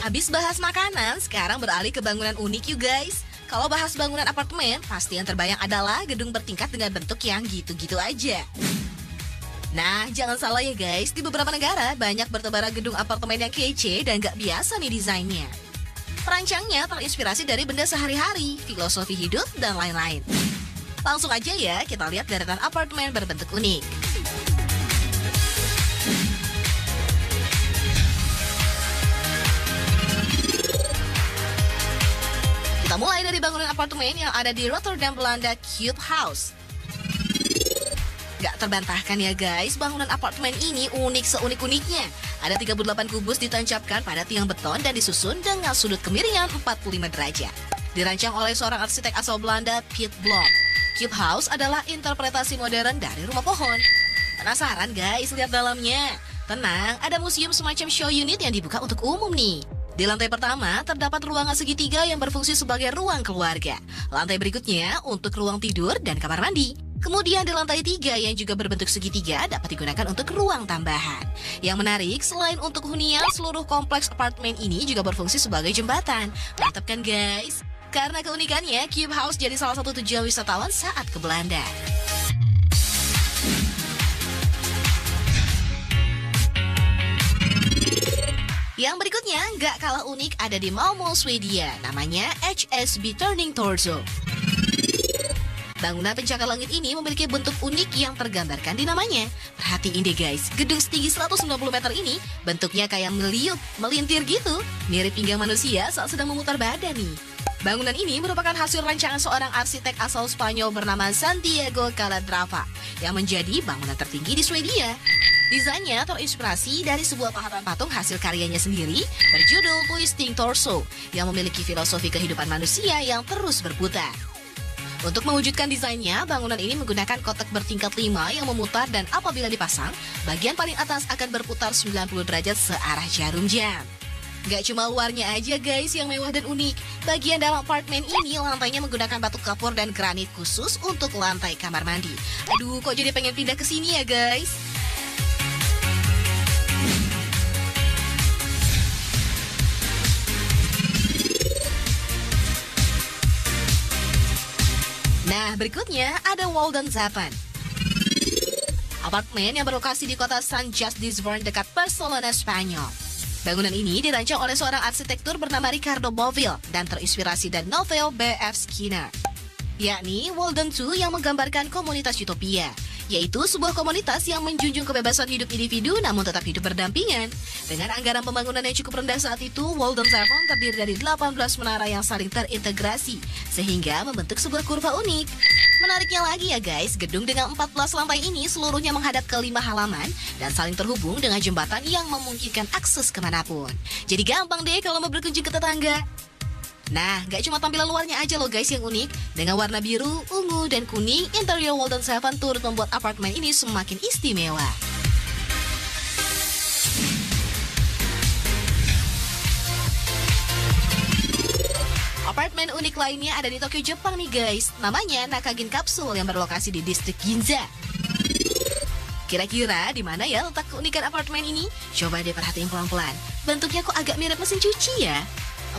Habis bahas makanan, sekarang beralih ke bangunan unik yuk guys. Kalau bahas bangunan apartemen, pasti yang terbayang adalah gedung bertingkat dengan bentuk yang gitu-gitu aja. Nah, jangan salah ya guys, di beberapa negara banyak bertebaran gedung apartemen yang kece dan gak biasa nih desainnya. Perancangnya terinspirasi dari benda sehari-hari, filosofi hidup, dan lain-lain. Langsung aja ya, kita lihat deretan apartemen berbentuk unik. Kita mulai dari bangunan apartemen yang ada di Rotterdam, Belanda, Cube House. Gak terbantahkan ya guys, bangunan apartemen ini unik seunik-uniknya. Ada 38 kubus ditancapkan pada tiang beton dan disusun dengan sudut kemiringan 45 derajat. Dirancang oleh seorang arsitek asal Belanda, Piet Blom. Cube House adalah interpretasi modern dari rumah pohon. Penasaran guys, lihat dalamnya? Tenang, ada museum semacam show unit yang dibuka untuk umum nih. Di lantai pertama, terdapat ruangan segitiga yang berfungsi sebagai ruang keluarga. Lantai berikutnya untuk ruang tidur dan kamar mandi. Kemudian di lantai 3 yang juga berbentuk segitiga dapat digunakan untuk ruang tambahan. Yang menarik, selain untuk hunian, seluruh kompleks apartemen ini juga berfungsi sebagai jembatan. Mantap kan guys? Karena keunikannya, Cube House jadi salah satu tujuan wisatawan saat ke Belanda. Yang berikutnya gak kalah unik ada di Malmö, Swedia. Namanya HSB Turning Torso. Bangunan pencakar langit ini memiliki bentuk unik yang tergambarkan di namanya. Perhatiin deh guys, gedung setinggi 190 meter ini bentuknya kayak meliuk, melintir gitu. Mirip pinggang manusia saat sedang memutar badan nih. Bangunan ini merupakan hasil rancangan seorang arsitek asal Spanyol bernama Santiago Calatrava yang menjadi bangunan tertinggi di Swedia. Desainnya terinspirasi dari sebuah pahatan patung hasil karyanya sendiri berjudul Twisting Torso yang memiliki filosofi kehidupan manusia yang terus berputar. Untuk mewujudkan desainnya, bangunan ini menggunakan kotak bertingkat 5 yang memutar dan apabila dipasang, bagian paling atas akan berputar 90 derajat searah jarum jam. Gak cuma luarnya aja guys yang mewah dan unik, bagian dalam apartemen ini lantainya menggunakan batu kapur dan granit khusus untuk lantai kamar mandi. Aduh, kok jadi pengen pindah ke sini ya guys? Nah, berikutnya ada Waldenzapen. Apartemen yang berlokasi di kota San Just Desvern dekat Barcelona, Spanyol. Bangunan ini dirancang oleh seorang arsitektur bernama Ricardo Bofill dan terinspirasi dari novel B.F. Skinner, yakni Walden 2 yang menggambarkan komunitas utopia, yaitu sebuah komunitas yang menjunjung kebebasan hidup individu namun tetap hidup berdampingan. Dengan anggaran pembangunan yang cukup rendah saat itu, Waldenzapen terdiri dari 18 menara yang saling terintegrasi sehingga membentuk sebuah kurva unik. Menariknya lagi ya guys, gedung dengan 14 lantai ini seluruhnya menghadap ke 5 halaman dan saling terhubung dengan jembatan yang memungkinkan akses kemanapun. Jadi gampang deh kalau mau berkunjung ke tetangga. Nah, gak cuma tampilan luarnya aja loh guys yang unik. Dengan warna biru, ungu, dan kuning, interior Waldenzapen turut membuat apartemen ini semakin istimewa. Apartemen unik lainnya ada di Tokyo, Jepang nih guys. Namanya Nakagin Capsule yang berlokasi di distrik Ginza. Kira-kira di mana ya letak keunikan apartemen ini? Coba deh perhatiin pelan-pelan. Bentuknya kok agak mirip mesin cuci ya?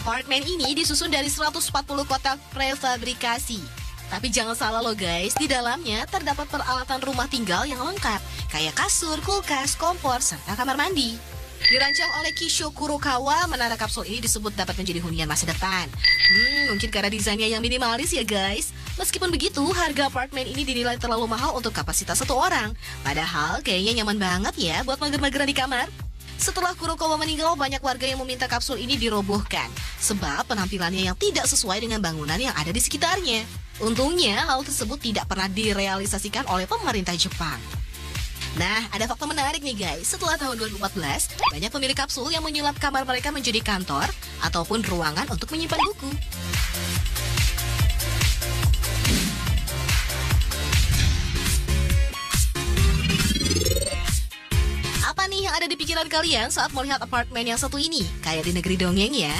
Apartemen ini disusun dari 140 kotak prefabrikasi. Tapi jangan salah loh guys, di dalamnya terdapat peralatan rumah tinggal yang lengkap, kayak kasur, kulkas, kompor, serta kamar mandi. Dirancang oleh Kisho Kurokawa, menara kapsul ini disebut dapat menjadi hunian masa depan. Mungkin karena desainnya yang minimalis ya guys. Meskipun begitu, harga apartemen ini dinilai terlalu mahal untuk kapasitas satu orang. Padahal kayaknya nyaman banget ya buat mager-mageran di kamar. Setelah Kurokawa meninggal, banyak warga yang meminta kapsul ini dirobohkan sebab penampilannya yang tidak sesuai dengan bangunan yang ada di sekitarnya. Untungnya, hal tersebut tidak pernah direalisasikan oleh pemerintah Jepang. Nah, ada fakta menarik nih guys. Setelah tahun 2014, banyak pemilik kapsul yang menyulap kamar mereka menjadi kantor ataupun ruangan untuk menyimpan buku. Apa nih yang ada di pikiran kalian saat melihat apartemen yang satu ini? Kayak di negeri dongeng ya.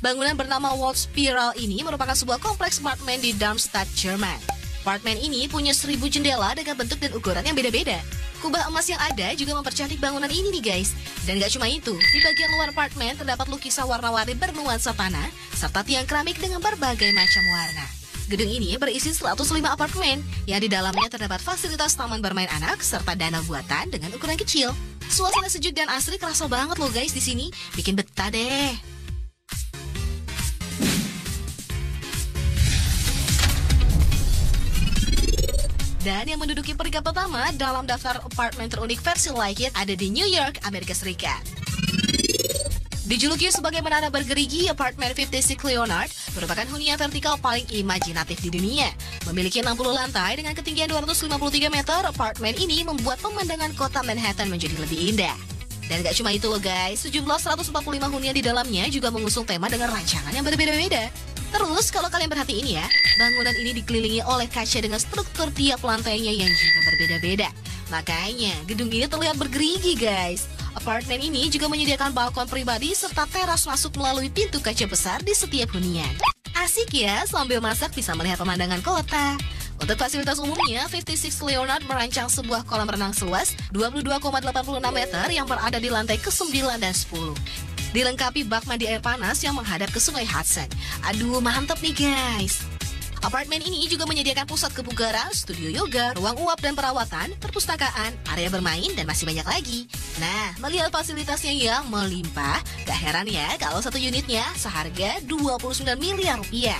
Bangunan bernama Wall Spiral ini merupakan sebuah kompleks apartemen di Darmstadt, Jerman. Apartemen ini punya 1000 jendela dengan bentuk dan ukuran yang beda-beda. Kubah emas yang ada juga mempercantik bangunan ini nih guys. Dan gak cuma itu, di bagian luar apartemen terdapat lukisan warna-warni bernuansa tanah, serta tiang keramik dengan berbagai macam warna. Gedung ini berisi 105 apartemen, yang di dalamnya terdapat fasilitas taman bermain anak, serta danau buatan dengan ukuran kecil. Suasana sejuk dan asri kerasa banget loh guys di sini, bikin betah deh. Dan yang menduduki peringkat pertama dalam daftar apartemen terunik versi Like It ada di New York, Amerika Serikat. Dijuluki sebagai menara bergerigi, apartemen 56 Leonard merupakan hunian vertikal paling imajinatif di dunia. Memiliki 60 lantai dengan ketinggian 253 meter, apartemen ini membuat pemandangan kota Manhattan menjadi lebih indah. Dan gak cuma itu loh guys, sejumlah 145 hunian di dalamnya juga mengusung tema dengan rancangan yang berbeda-beda. Terus kalau kalian perhatiin ya, bangunan ini dikelilingi oleh kaca dengan struktur tiap lantainya yang juga berbeda-beda. Makanya gedung ini terlihat bergerigi guys. Apartemen ini juga menyediakan balkon pribadi serta teras masuk melalui pintu kaca besar di setiap hunian. Asik ya, sambil masak bisa melihat pemandangan kota. Untuk fasilitas umumnya, 56 Leonard merancang sebuah kolam renang seluas 22,86 meter yang berada di lantai ke-9 dan 10. Dilengkapi bak mandi air panas yang menghadap ke sungai Hudson. Aduh, mantep nih guys. Apartemen ini juga menyediakan pusat kebugaran, studio yoga, ruang uap dan perawatan, perpustakaan, area bermain, dan masih banyak lagi. Nah, melihat fasilitasnya yang melimpah, gak heran ya kalau satu unitnya seharga 29 miliar rupiah.